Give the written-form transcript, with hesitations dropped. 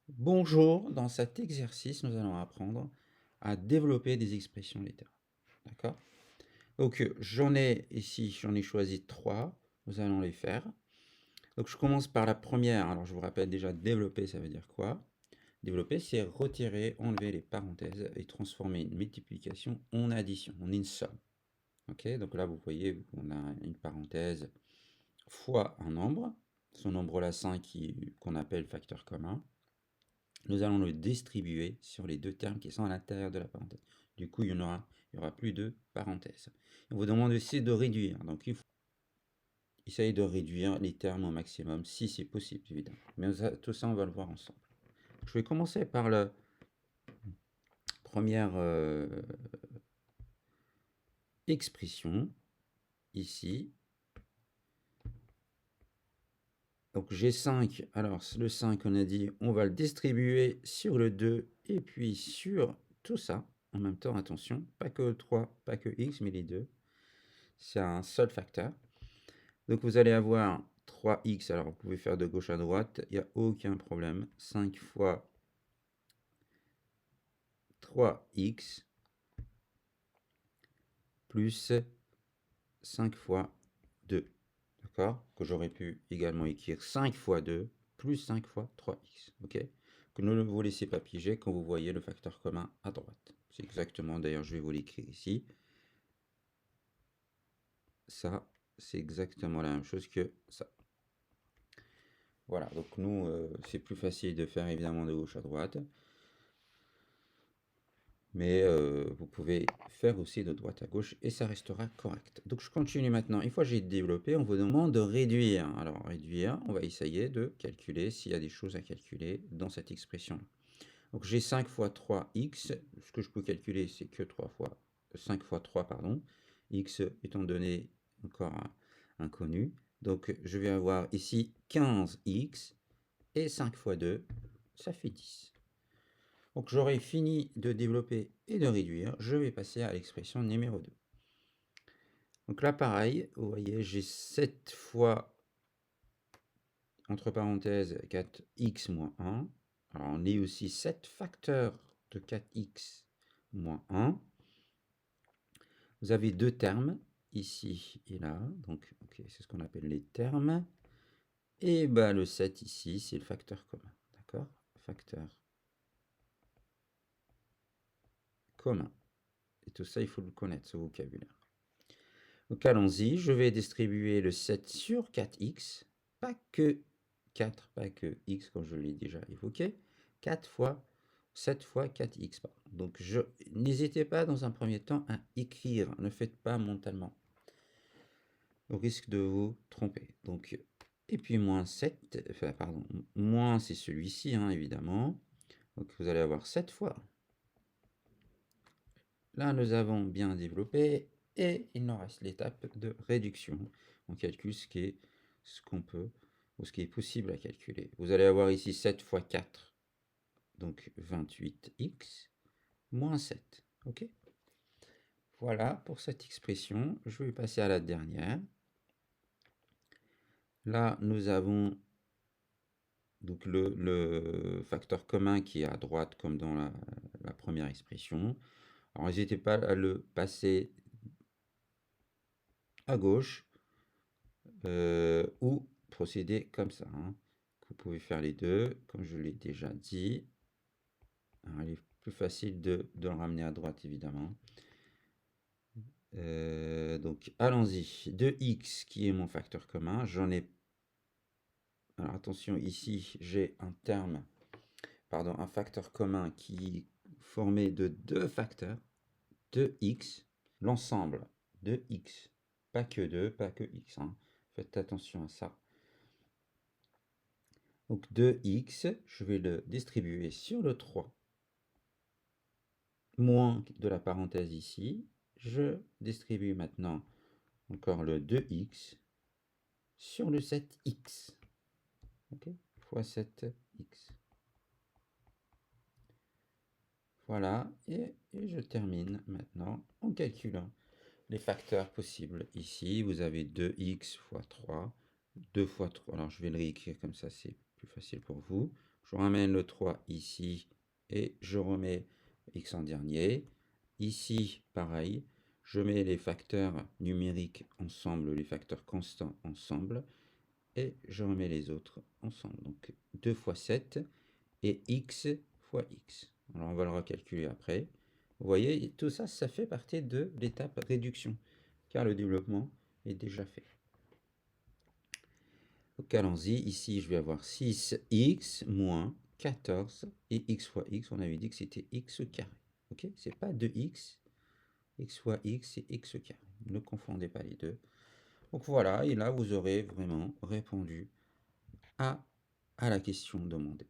Bonjour, dans cet exercice, nous allons apprendre à développer des expressions littérales. D'accord? Donc, j'en ai ici, j'en ai choisi trois. Nous allons les faire. Donc, je commence par la première. Alors, je vous rappelle déjà, développer, ça veut dire quoi? Développer, c'est retirer, enlever les parenthèses et transformer une multiplication en addition, en une somme. Ok? Donc là, vous voyez, on a une parenthèse fois un nombre, ce nombre-là 5 qu'on appelle facteur commun. Nous allons le distribuer sur les deux termes qui sont à l'intérieur de la parenthèse. Du coup, il n'y aura plus de parenthèse. On vous demande aussi de réduire. Donc, il faut essayer de réduire les termes au maximum, si c'est possible, évidemment. Mais tout ça, on va le voir ensemble. Je vais commencer par la première expression, ici. Donc, j'ai 5. Alors, le 5, on a dit, on va le distribuer sur le 2 et puis sur tout ça. En même temps, attention, pas que 3, pas que x, mais les deux. C'est un seul facteur. Donc vous allez avoir 3x, alors vous pouvez faire de gauche à droite, il n'y a aucun problème. 5 fois 3x plus 5 fois 2. D'accord? Que j'aurais pu également écrire 5 fois 2 plus 5 fois 3x. Ok? Que ne vous laissez pas piéger quand vous voyez le facteur commun à droite. C'est exactement, d'ailleurs, je vais vous l'écrire ici. Ça, c'est exactement la même chose que ça. Voilà, donc nous, c'est plus facile de faire évidemment de gauche à droite. Mais vous pouvez faire aussi de droite à gauche et ça restera correct. Donc je continue maintenant. Une fois que j'ai développé, on vous demande de réduire. Alors réduire, on va essayer de calculer s'il y a des choses à calculer dans cette expression. Donc j'ai 5 fois 3x. Ce que je peux calculer, c'est que 5 fois 3, pardon. X étant donné encore inconnu. Donc je vais avoir ici 15x et 5 fois 2, ça fait 10. Donc j'aurai fini de développer et de réduire. Je vais passer à l'expression numéro 2. Donc là, pareil, vous voyez, j'ai 7 fois, entre parenthèses, 4x moins 1. Alors on est aussi 7 facteurs de 4x moins 1. Vous avez deux termes, ici et là. Donc okay, c'est ce qu'on appelle les termes. Et bah, le 7 ici, c'est le facteur commun. D'accord? Facteur commun. Et tout ça, il faut le connaître, ce vocabulaire. Donc allons-y, je vais distribuer le 7 sur 4x, pas que 4, pas que x comme je l'ai déjà évoqué, 4 fois 7 fois 4x. Donc n'hésitez pas dans un premier temps à écrire, ne faites pas mentalement, au risque de vous tromper. Donc, et puis moins 7, enfin pardon, moins c'est celui-ci hein, évidemment. Donc vous allez avoir 7 fois. Là, nous avons bien développé et il nous reste l'étape de réduction. On calcule ce qu'on peut ou ce qui est possible à calculer. Vous allez avoir ici 7 fois 4, donc 28x, moins 7. Ok? Voilà pour cette expression. Je vais passer à la dernière. Là, nous avons donc le facteur commun qui est à droite comme dans la première expression. Alors, n'hésitez pas à le passer à gauche ou procéder comme ça. Hein. Vous pouvez faire les deux, comme je l'ai déjà dit. Alors, il est plus facile de le ramener à droite, évidemment. Donc, allons-y. 2x qui est mon facteur commun. J'en ai... Alors, attention, ici, j'ai un terme, pardon, un facteur commun qui est formé de deux facteurs, 2x, l'ensemble de x, pas que 2, pas que x. Hein. Faites attention à ça. Donc 2x, je vais le distribuer sur le 3, moins de la parenthèse ici. Je distribue maintenant encore le 2x sur le 7x. Ok, fois 7x. Voilà, et je termine maintenant en calculant les facteurs possibles. Ici, vous avez 2x fois 3, 2 fois 3. Alors, je vais le réécrire comme ça, c'est plus facile pour vous. Je ramène le 3 ici et je remets x en dernier. Ici, pareil, je mets les facteurs numériques ensemble, les facteurs constants ensemble, et je remets les autres ensemble. Donc 2 fois 7 et x fois x. Alors on va le recalculer après. Vous voyez, tout ça, ça fait partie de l'étape réduction, car le développement est déjà fait. Donc allons-y, ici je vais avoir 6x moins 14 et x fois x, on avait dit que c'était x carré. Ok, c'est pas 2x, x fois x et x carré. Ne confondez pas les deux. Donc voilà, et là vous aurez vraiment répondu à la question demandée.